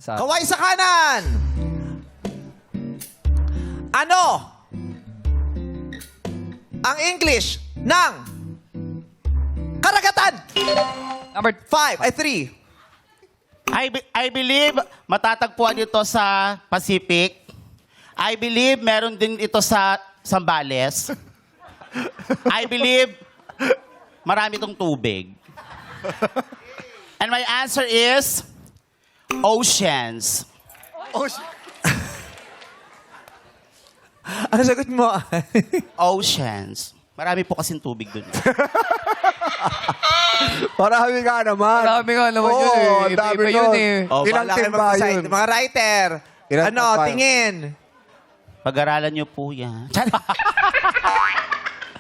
Kaway sa kanan! Ano ang English ng karagatan? Number 5, ay 3. I believe matatagpuan ito sa Pacific. I believe meron din ito sa Zambales. I believe marami itong tubig. And my answer is oceans. Ano sagot mo? Oceans. Marami po kasing tubig dun. Marami nga naman. Marami nga naman yun eh. Oo, ang dami Iba yun nun. eh. Oh, Ilang bahala kayo team ba mag-decide. yun? Mga writer. Ilang Ano, team ba? tingin. Pag-aralan niyo po yan.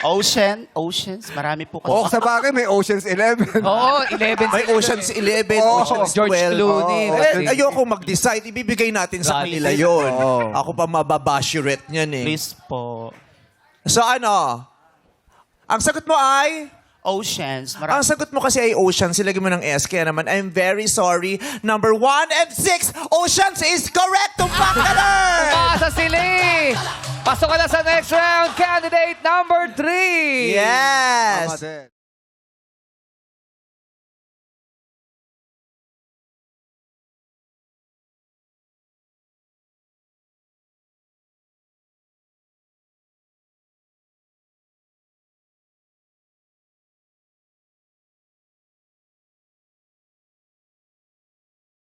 Oceans. Marami po kasi. Oo, sa bagay, may Ocean's 11. Oo, 11. May Ocean's 11, Oh, Ocean's 12. George Clooney. Oh, Ayoko mag-decide. Ibibigay natin sa kanila yun. Ako pa mababassurate niyan eh. Please po. So ano? Ang sagot mo ay? Oceans. Ang sagot mo kasi ay Oceans. Silagay mo ng S. Kaya naman, I'm very sorry. Number 1 and 6, Oceans is correct to back the learn! Pasa sila eh. Pasok ka na sa next round. Candidate number 3. Yes! Tama din.